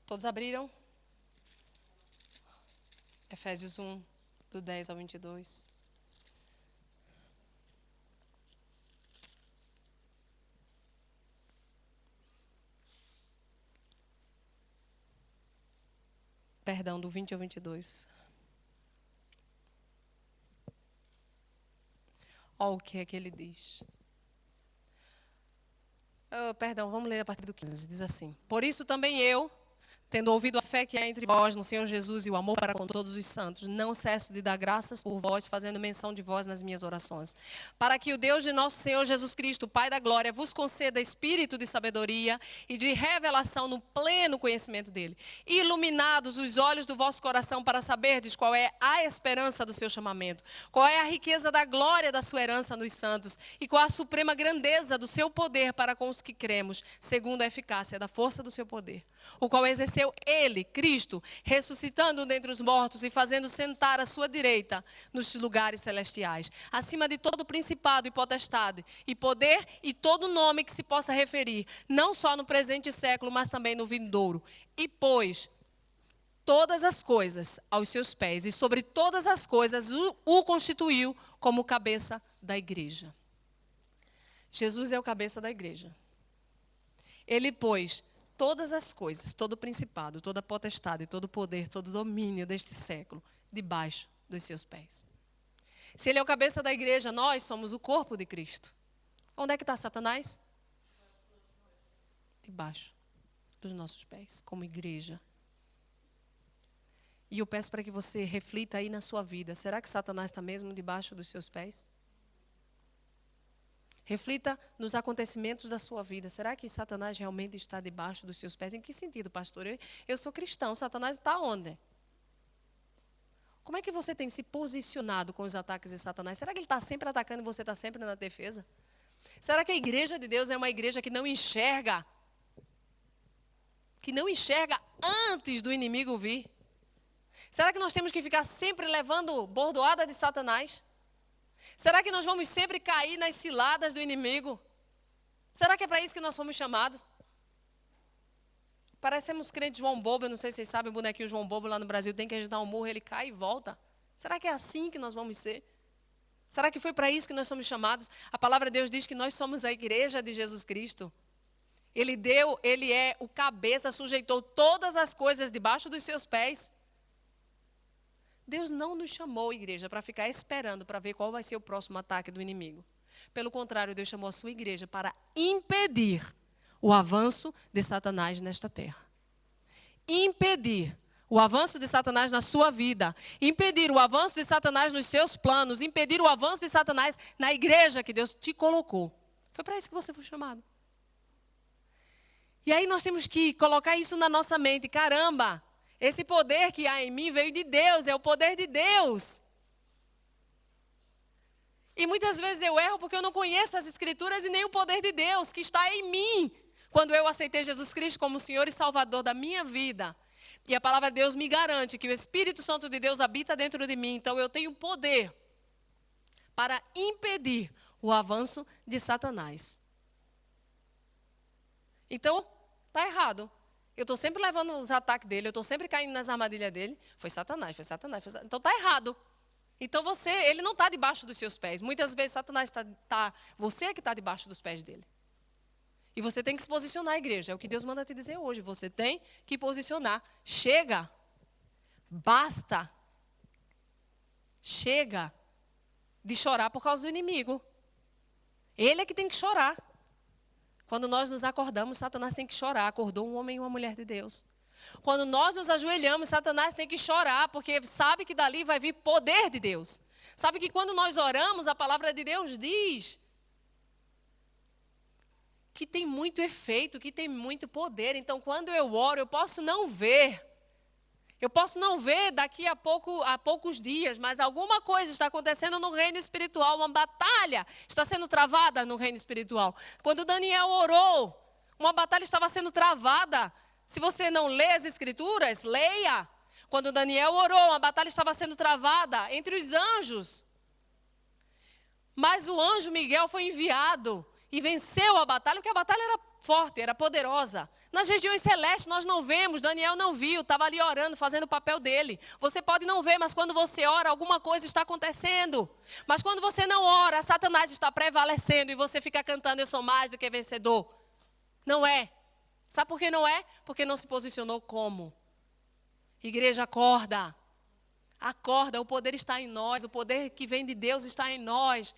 Todos abriram? Efésios 1, do 10 ao 22. Perdão, do 20 ao 22. Olha o que é que ele diz. Perdão, vamos ler a partir do 15. Diz assim. Por isso também eu, tendo ouvido a fé que há entre vós no Senhor Jesus e o amor para com todos os santos, não cesso de dar graças por vós, fazendo menção de vós nas minhas orações. Para que o Deus de nosso Senhor Jesus Cristo, Pai da glória, vos conceda espírito de sabedoria e de revelação no pleno conhecimento dele. Iluminados os olhos do vosso coração para saberdes qual é a esperança do seu chamamento, qual é a riqueza da glória da sua herança nos santos e qual a suprema grandeza do seu poder para com os que cremos, segundo a eficácia da força do seu poder, o qual exerceu ele, Cristo, ressuscitando dentre os mortos e fazendo sentar à sua direita nos lugares celestiais, acima de todo principado e potestade, e poder e todo nome que se possa referir, não só no presente século, mas também no vindouro. E pôs todas as coisas aos seus pés, e sobre todas as coisas o constituiu como cabeça da igreja. Jesus é o cabeça da igreja. Ele pôs todas as coisas, todo o principado, toda a potestade, todo o poder, todo o domínio deste século, debaixo dos seus pés. Se ele é o cabeça da igreja, nós somos o corpo de Cristo. Onde é que está Satanás? Debaixo dos nossos pés, como igreja. E eu peço para que você reflita aí na sua vida. Será que Satanás está mesmo debaixo dos seus pés? Reflita nos acontecimentos da sua vida. Será que Satanás realmente está debaixo dos seus pés? Em que sentido, pastor? Eu sou cristão. Satanás está onde? Como é que você tem se posicionado com os ataques de Satanás? Será que ele está sempre atacando e você está sempre na defesa? Será que a igreja de Deus é uma igreja que não enxerga? Que não enxerga antes do inimigo vir? Será que nós temos que ficar sempre levando bordoada de Satanás? Será que nós vamos sempre cair nas ciladas do inimigo? Será que é para isso que nós fomos chamados? Parecemos crentes João Bobo, eu não sei se vocês sabem, o bonequinho João Bobo lá no Brasil tem que agitar um murro, ele cai e volta. Será que é assim que nós vamos ser? Será que foi para isso que nós somos chamados? A palavra de Deus diz que nós somos a igreja de Jesus Cristo. Ele é o cabeça, sujeitou todas as coisas debaixo dos seus pés. Deus não nos chamou, igreja, para ficar esperando para ver qual vai ser o próximo ataque do inimigo. Pelo contrário, Deus chamou a sua igreja para impedir o avanço de Satanás nesta terra. Impedir o avanço de Satanás na sua vida. Impedir o avanço de Satanás nos seus planos. Impedir o avanço de Satanás na igreja que Deus te colocou. Foi para isso que você foi chamado. E aí nós temos que colocar isso na nossa mente. Caramba, esse poder que há em mim veio de Deus, é o poder de Deus. E muitas vezes eu erro porque eu não conheço as Escrituras e nem o poder de Deus que está em mim. Quando eu aceitei Jesus Cristo como Senhor e Salvador da minha vida. E a palavra de Deus me garante que o Espírito Santo de Deus habita dentro de mim. Então eu tenho poder para impedir o avanço de Satanás. Então, está errado. Eu estou sempre levando os ataques dele, eu estou sempre caindo nas armadilhas dele. Foi Satanás, foi Satanás, foi Satanás. Então está errado. Então ele não está debaixo dos seus pés. Muitas vezes Satanás você é que está debaixo dos pés dele. E você tem que se posicionar, igreja. É o que Deus manda te dizer hoje. Você tem que posicionar. Chega. Basta. Chega de chorar por causa do inimigo. Ele é que tem que chorar. Quando nós nos acordamos, Satanás tem que chorar. Acordou um homem e uma mulher de Deus. Quando nós nos ajoelhamos, Satanás tem que chorar, porque sabe que dali vai vir poder de Deus. Sabe que quando nós oramos, a palavra de Deus diz que tem muito efeito, que tem muito poder. Então, quando eu oro, eu posso não ver. Eu posso não ver daqui a poucos dias, mas alguma coisa está acontecendo no reino espiritual. Uma batalha está sendo travada no reino espiritual. Quando Daniel orou, uma batalha estava sendo travada. Se você não lê as Escrituras, leia. Quando Daniel orou, uma batalha estava sendo travada entre os anjos. Mas o anjo Miguel foi enviado e venceu a batalha, porque a batalha era forte, era poderosa. Nas regiões celestes nós não vemos, Daniel não viu, estava ali orando, fazendo o papel dele. Você pode não ver, mas quando você ora, alguma coisa está acontecendo. Mas quando você não ora, Satanás está prevalecendo e você fica cantando, eu sou mais do que vencedor. Não é. Sabe por que não é? Porque não se posicionou como. Igreja, acorda. Acorda, o poder está em nós, o poder que vem de Deus está em nós.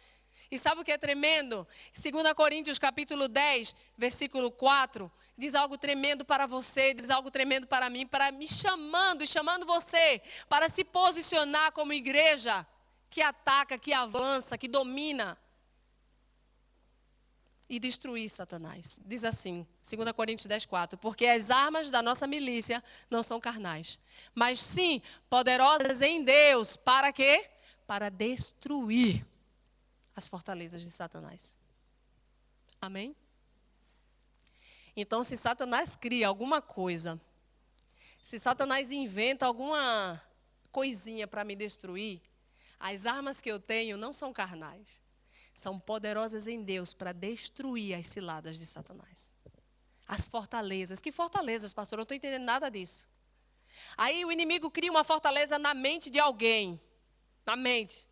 E sabe o que é tremendo? 2 Coríntios capítulo 10, versículo 4, diz algo tremendo para você, diz algo tremendo para mim, para me chamando e chamando você para se posicionar como igreja que ataca, que avança, que domina e destruir Satanás. Diz assim, 2 Coríntios 10, 4, porque as armas da nossa milícia não são carnais, mas sim poderosas em Deus. Para quê? Para destruir as fortalezas de Satanás. Amém? Então, se Satanás cria alguma coisa, se Satanás inventa alguma coisinha para me destruir, as armas que eu tenho não são carnais. São poderosas em Deus para destruir as ciladas de Satanás. As fortalezas. Que fortalezas, pastor? Eu não estou entendendo nada disso. Aí o inimigo cria uma fortaleza na mente de alguém. Na mente.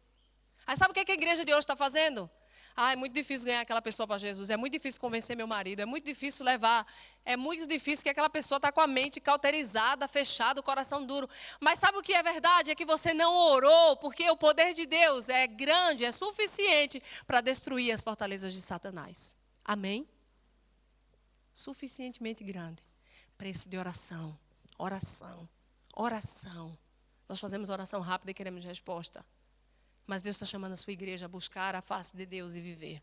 Aí sabe o que a igreja de hoje está fazendo? É muito difícil ganhar aquela pessoa para Jesus. É muito difícil convencer meu marido. É muito difícil levar. É muito difícil que aquela pessoa está com a mente cauterizada, fechada, o coração duro. Mas sabe o que é verdade? É que você não orou, porque o poder de Deus é grande, é suficiente para destruir as fortalezas de Satanás. Amém? Suficientemente grande. Preço de oração. Oração. Oração. Nós fazemos oração rápida e queremos resposta. Mas Deus está chamando a sua igreja a buscar a face de Deus e viver.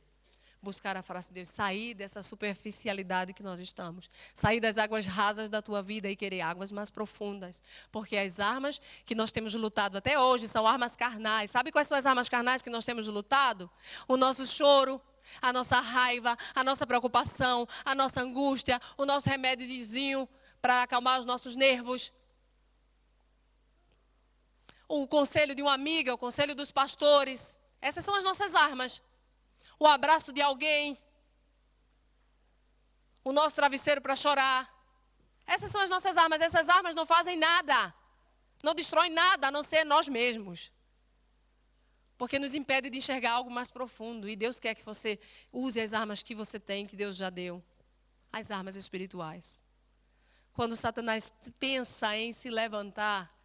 Buscar a face de Deus. Sair dessa superficialidade que nós estamos. Sair das águas rasas da tua vida e querer águas mais profundas. Porque as armas que nós temos lutado até hoje são armas carnais. Sabe quais são as armas carnais que nós temos lutado? O nosso choro, a nossa raiva, a nossa preocupação, a nossa angústia, o nosso remédiozinho para acalmar os nossos nervos. O conselho de uma amiga, o conselho dos pastores. Essas são as nossas armas. O abraço de alguém. O nosso travesseiro para chorar. Essas são as nossas armas. Essas armas não fazem nada. Não destroem nada, a não ser nós mesmos. Porque nos impede de enxergar algo mais profundo. E Deus quer que você use as armas que você tem, que Deus já deu. As armas espirituais. Quando Satanás pensa em se levantar,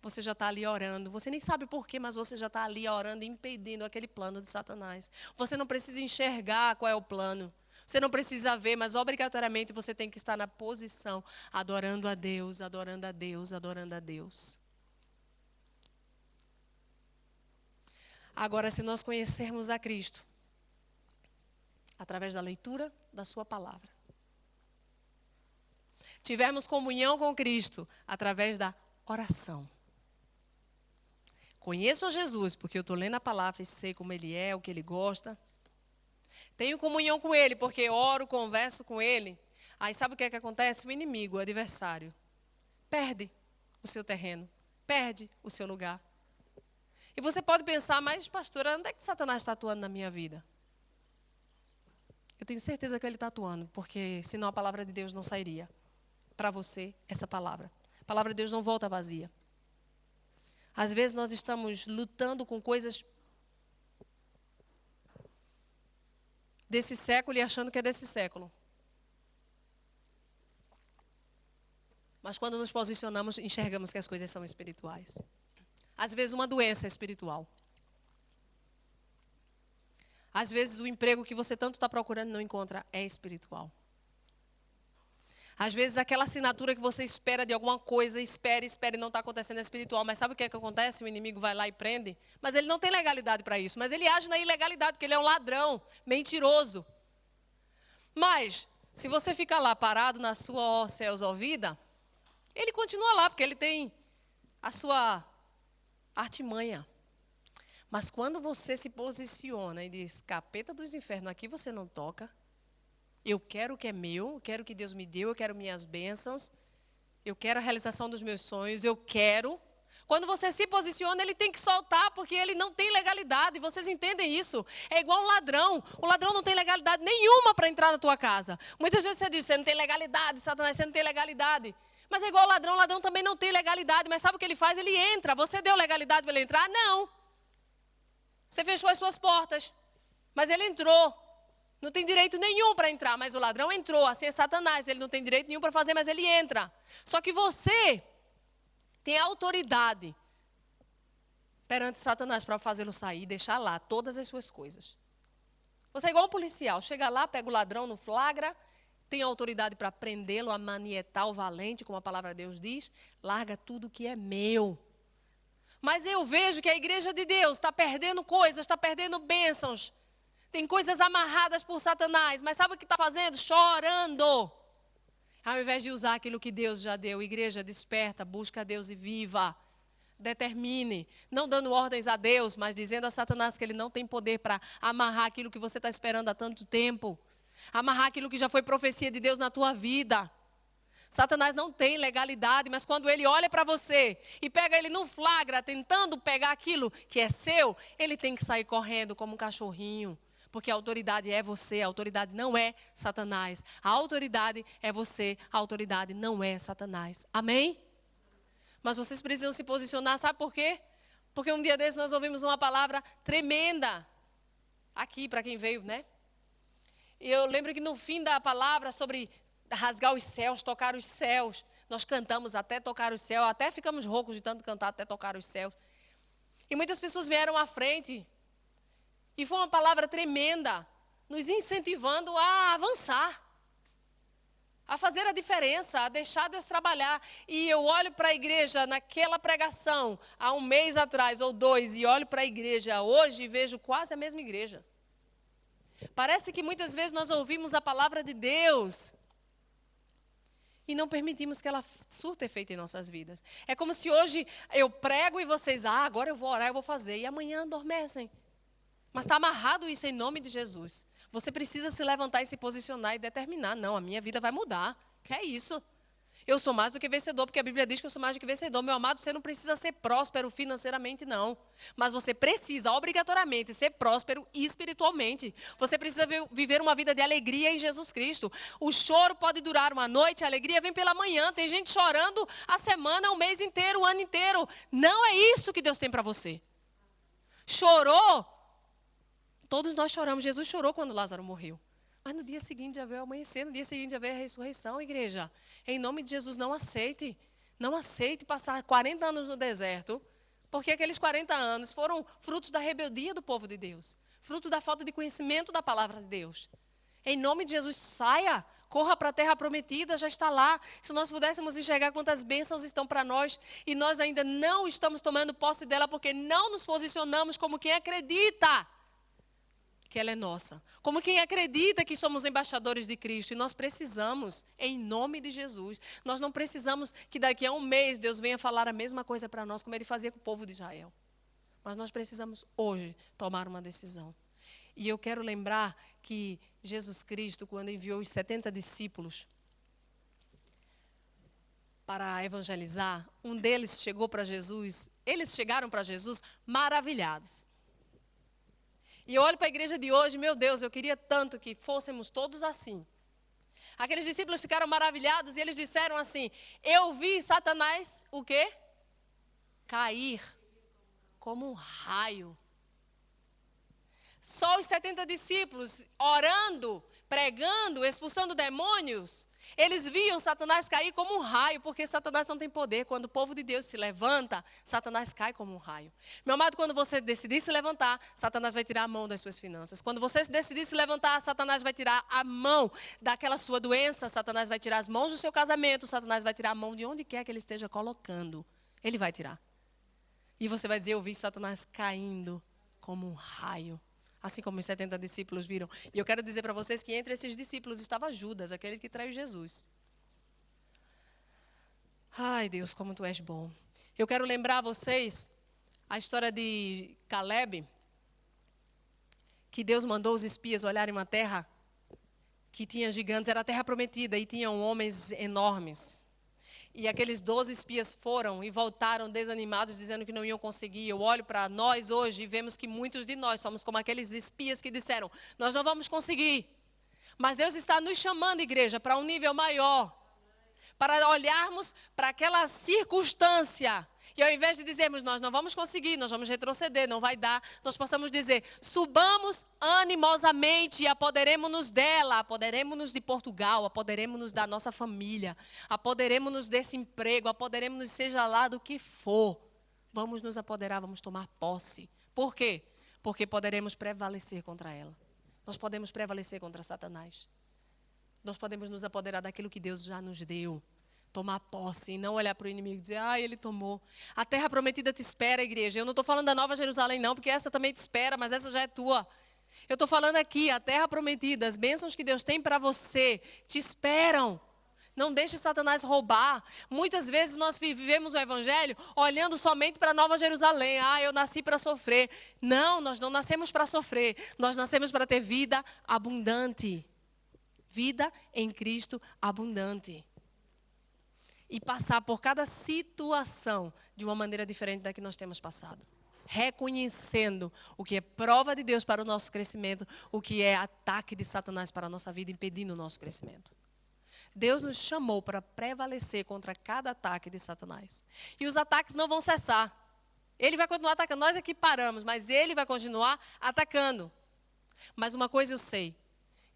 você já está ali orando. Você nem sabe por quê, mas você já está ali orando, impedindo aquele plano de Satanás. Você não precisa enxergar qual é o plano. Você não precisa ver, mas obrigatoriamente você tem que estar na posição, adorando a Deus, adorando a Deus, adorando a Deus. Agora, se nós conhecermos a Cristo, através da leitura da sua palavra, tivermos comunhão com Cristo, através da oração. Conheço a Jesus, porque eu estou lendo a palavra e sei como Ele é, o que Ele gosta. Tenho comunhão com Ele, porque oro, converso com Ele. Aí sabe o que é que acontece? O inimigo, o adversário, perde o seu terreno, perde o seu lugar. E você pode pensar, mas pastora, onde é que Satanás está atuando na minha vida? Eu tenho certeza que ele está atuando, porque senão a palavra de Deus não sairia para você essa palavra. A palavra de Deus não volta vazia. Às vezes nós estamos lutando com coisas desse século e achando que é desse século. Mas quando nos posicionamos, enxergamos que as coisas são espirituais. Às vezes uma doença é espiritual. Às vezes o emprego que você tanto está procurando e não encontra é espiritual. Às vezes aquela assinatura que você espera de alguma coisa, espera e não está acontecendo, é espiritual. Mas sabe o que é que acontece? O inimigo vai lá e prende. Mas ele não tem legalidade para isso. Mas ele age na ilegalidade, porque ele é um ladrão, mentiroso. Mas, se você ficar lá parado na sua ó céus, ó vida, ele continua lá, porque ele tem a sua artimanha. Mas quando você se posiciona e diz, capeta dos infernos, aqui você não toca. Eu quero o que é meu, eu quero o que Deus me deu, eu quero minhas bênçãos, eu quero a realização dos meus sonhos, eu quero. Quando você se posiciona, ele tem que soltar, porque ele não tem legalidade. Vocês entendem isso? É igual um ladrão. O ladrão não tem legalidade nenhuma para entrar na tua casa. Muitas vezes você diz, você não tem legalidade, Satanás, você não tem legalidade. Mas é igual o ladrão também não tem legalidade. Mas sabe o que ele faz? Ele entra. Você deu legalidade para ele entrar? Não. Você fechou as suas portas, mas ele entrou. Não tem direito nenhum para entrar, mas o ladrão entrou. Assim é Satanás, ele não tem direito nenhum para fazer, mas ele entra. Só que você tem autoridade perante Satanás para fazê-lo sair e deixar lá todas as suas coisas. Você é igual um policial, chega lá, pega o ladrão no flagra, tem autoridade para prendê-lo, amanietar o valente, como a palavra de Deus diz, larga tudo que é meu. Mas eu vejo que a igreja de Deus está perdendo coisas, está perdendo bênçãos. Tem coisas amarradas por Satanás, mas sabe o que está fazendo? Chorando. Ao invés de usar aquilo que Deus já deu, igreja, desperta, busca a Deus e viva. Determine, não dando ordens a Deus, mas dizendo a Satanás que ele não tem poder para amarrar aquilo que você está esperando há tanto tempo. Amarrar aquilo que já foi profecia de Deus na tua vida. Satanás não tem legalidade, mas quando ele olha para você e pega ele no flagra, tentando pegar aquilo que é seu, ele tem que sair correndo como um cachorrinho. Porque a autoridade é você, a autoridade não é Satanás. A autoridade é você, a autoridade não é Satanás. Amém? Mas vocês precisam se posicionar, sabe por quê? Porque um dia desses nós ouvimos uma palavra tremenda. Aqui, para quem veio, né? E eu lembro que no fim da palavra sobre rasgar os céus, tocar os céus, nós cantamos até tocar os céus, até ficamos roucos de tanto cantar até tocar os céus. E muitas pessoas vieram à frente. E foi uma palavra tremenda, nos incentivando a avançar, a fazer a diferença, a deixar Deus trabalhar. E eu olho para a igreja naquela pregação, há um mês atrás ou 2, e olho para a igreja hoje e vejo quase a mesma igreja. Parece que muitas vezes nós ouvimos a palavra de Deus e não permitimos que ela surta efeito em nossas vidas. É como se hoje eu prego e vocês, agora eu vou orar, eu vou fazer, e amanhã adormecem. Mas está amarrado isso em nome de Jesus. Você precisa se levantar e se posicionar e determinar. Não, a minha vida vai mudar. Que é isso? Eu sou mais do que vencedor, porque a Bíblia diz que eu sou mais do que vencedor. Meu amado, você não precisa ser próspero financeiramente, não. Mas você precisa, obrigatoriamente, ser próspero espiritualmente. Você precisa viver uma vida de alegria em Jesus Cristo. O choro pode durar uma noite, a alegria vem pela manhã. Tem gente chorando a semana, o mês inteiro, o ano inteiro. Não é isso que Deus tem para você. chorou. Todos nós choramos. Jesus chorou quando Lázaro morreu. Mas no dia seguinte já veio amanhecer, no dia seguinte já veio a ressurreição, igreja. Em nome de Jesus, não aceite. Não aceite passar 40 anos no deserto, porque aqueles 40 anos foram frutos da rebeldia do povo de Deus. Fruto da falta de conhecimento da palavra de Deus. Em nome de Jesus, saia. Corra para a terra prometida, já está lá. Se nós pudéssemos enxergar quantas bênçãos estão para nós, e nós ainda não estamos tomando posse dela, porque não nos posicionamos como quem acredita que ela é nossa. Como quem acredita que somos embaixadores de Cristo. E nós precisamos, em nome de Jesus. Nós não precisamos que daqui a um mês Deus venha falar a mesma coisa para nós, como Ele fazia com o povo de Israel. Mas nós precisamos hoje tomar uma decisão. E eu quero lembrar que Jesus Cristo, quando enviou os 70 discípulos para evangelizar, um deles chegou para Jesus, eles chegaram para Jesus maravilhados. E eu olho para a igreja de hoje, meu Deus, eu queria tanto que fôssemos todos assim. Aqueles discípulos ficaram maravilhados e eles disseram assim: eu vi Satanás, o quê? Cair como um raio. Só os 70 discípulos orando, pregando, expulsando demônios, eles viam Satanás cair como um raio, porque Satanás não tem poder. Quando o povo de Deus se levanta, Satanás cai como um raio. Meu amado, quando você decidir se levantar, Satanás vai tirar a mão das suas finanças. Quando você decidir se levantar, Satanás vai tirar a mão daquela sua doença, Satanás vai tirar as mãos do seu casamento, Satanás vai tirar a mão de onde quer que ele esteja colocando. Ele vai tirar. E você vai dizer: eu vi Satanás caindo como um raio. Assim como os 70 discípulos viram. E eu quero dizer para vocês que entre esses discípulos estava Judas, aquele que traiu Jesus. Ai, Deus, como tu és bom. Eu quero lembrar a vocês a história de Caleb, que Deus mandou os espias olharem uma terra que tinha gigantes, era a terra prometida, e tinham homens enormes. E aqueles 12 espias foram e voltaram desanimados, dizendo que não iam conseguir. Eu olho para nós hoje e vemos que muitos de nós somos como aqueles espias que disseram: nós não vamos conseguir. Mas Deus está nos chamando, igreja, para um nível maior. Para olharmos para aquela circunstância. E ao invés de dizermos: nós não vamos conseguir, nós vamos retroceder, não vai dar, nós possamos dizer: subamos animosamente e apoderemos-nos dela, apoderemos-nos de Portugal, apoderemos-nos da nossa família, apoderemos-nos desse emprego, apoderemos-nos seja lá do que for. Vamos nos apoderar, vamos tomar posse. Por quê? Porque poderemos prevalecer contra ela. Nós podemos prevalecer contra Satanás. Nós podemos nos apoderar daquilo que Deus já nos deu. Tomar posse e não olhar para o inimigo e dizer: ele tomou. A terra prometida te espera, igreja. Eu não estou falando da Nova Jerusalém não, porque essa também te espera, mas essa já é tua. Eu estou falando aqui, a terra prometida, as bênçãos que Deus tem para você, te esperam. Não deixe Satanás roubar. Muitas vezes nós vivemos o evangelho olhando somente para a Nova Jerusalém. Eu nasci para sofrer. Não, nós não nascemos para sofrer. Nós nascemos para ter vida abundante. Vida em Cristo abundante. E passar por cada situação de uma maneira diferente da que nós temos passado. Reconhecendo o que é prova de Deus para o nosso crescimento, o que é ataque de Satanás para a nossa vida, impedindo o nosso crescimento. Deus nos chamou para prevalecer contra cada ataque de Satanás. E os ataques não vão cessar. Ele vai continuar atacando. Nós aqui paramos, mas ele vai continuar atacando. Mas uma coisa eu sei.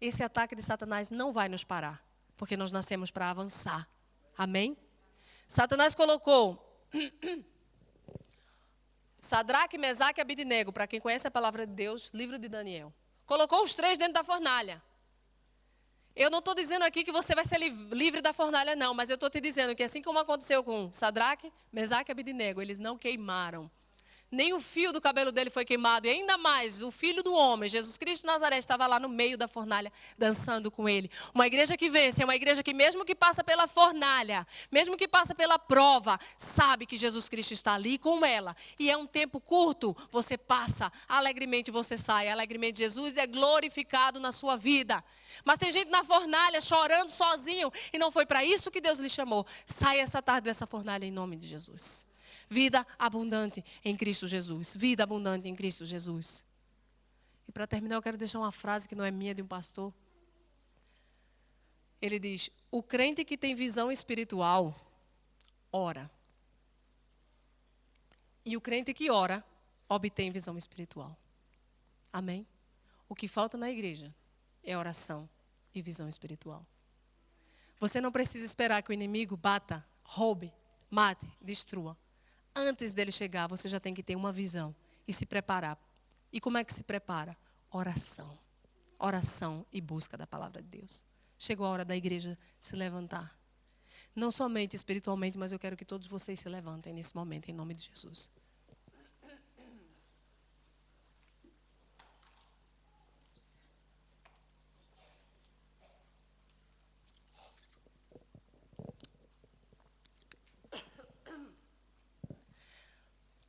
Esse ataque de Satanás não vai nos parar. Porque nós nascemos para avançar. Amém? Satanás colocou Sadraque, Mesaque e Abidnego, para quem conhece a palavra de Deus, livro de Daniel. Colocou os 3 dentro da fornalha. Eu não estou dizendo aqui que você vai ser livre da fornalha, não, mas eu estou te dizendo que assim como aconteceu com Sadraque, Mesaque e Abidnego, eles não queimaram. Nem o fio do cabelo dele foi queimado. E ainda mais, o Filho do Homem, Jesus Cristo de Nazaré, estava lá no meio da fornalha, dançando com ele. Uma igreja que vence é uma igreja que mesmo que passa pela fornalha, mesmo que passa pela prova, sabe que Jesus Cristo está ali com ela. E é um tempo curto, você passa, alegremente você sai. Alegremente Jesus é glorificado na sua vida. Mas tem gente na fornalha chorando sozinho e não foi para isso que Deus lhe chamou. Sai essa tarde dessa fornalha em nome de Jesus. Vida abundante em Cristo Jesus. Vida abundante em Cristo Jesus. E para terminar, eu quero deixar uma frase que não é minha, de um pastor. Ele diz: o crente que tem visão espiritual, ora. E o crente que ora, obtém visão espiritual. Amém? O que falta na igreja é oração e visão espiritual. Você não precisa esperar que o inimigo bata, roube, mate, destrua. Antes dele chegar, você já tem que ter uma visão e se preparar. E como é que se prepara? Oração. Oração e busca da palavra de Deus. Chegou a hora da igreja se levantar. Não somente espiritualmente, mas eu quero que todos vocês se levantem nesse momento, em nome de Jesus.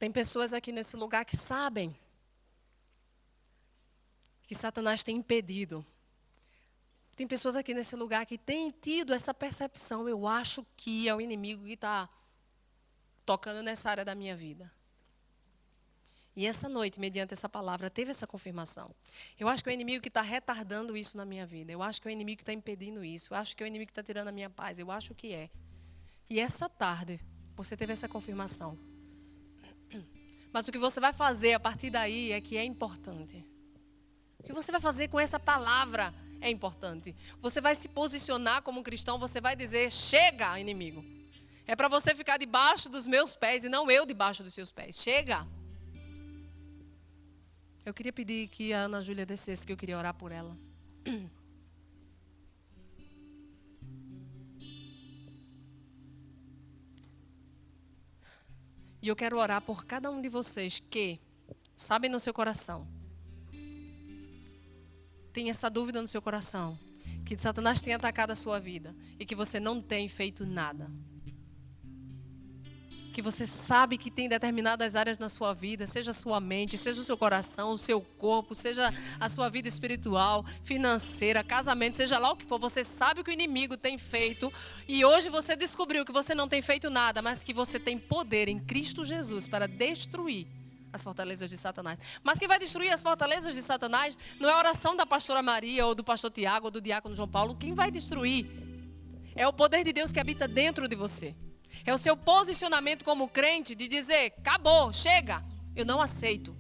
Tem pessoas aqui nesse lugar que sabem que Satanás tem impedido. Tem pessoas aqui nesse lugar que têm tido essa percepção. Eu acho que é o inimigo que está tocando nessa área da minha vida. E essa noite, mediante essa palavra, teve essa confirmação. Eu acho que é o inimigo que está retardando isso na minha vida. Eu acho que é o inimigo que está impedindo isso. Eu acho que é o inimigo que está tirando a minha paz. Eu acho que é. E essa tarde, você teve essa confirmação. Mas o que você vai fazer a partir daí é que é importante. O que você vai fazer com essa palavra é importante. Você vai se posicionar como um cristão, você vai dizer, chega, inimigo. É para você ficar debaixo dos meus pés e não eu debaixo dos seus pés. Chega. Eu queria pedir que a Ana Júlia descesse, que eu queria orar por ela. E eu quero orar por cada um de vocês que sabem no seu coração, tem essa dúvida no seu coração, que Satanás tem atacado a sua vida e que você não tem feito nada. Que você sabe que tem determinadas áreas na sua vida, seja a sua mente, seja o seu coração, o seu corpo, seja a sua vida espiritual, financeira, casamento, seja lá o que for. Você sabe o que o inimigo tem feito e hoje você descobriu que você não tem feito nada, mas que você tem poder em Cristo Jesus para destruir as fortalezas de Satanás. Mas quem vai destruir as fortalezas de Satanás não é a oração da pastora Maria ou do pastor Tiago ou do diácono João Paulo. Quem vai destruir é o poder de Deus que habita dentro de você. É o seu posicionamento como crente de dizer, acabou, chega, eu não aceito.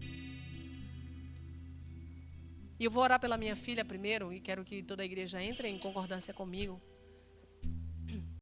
E eu vou orar pela minha filha primeiro e quero que toda a igreja entre em concordância comigo.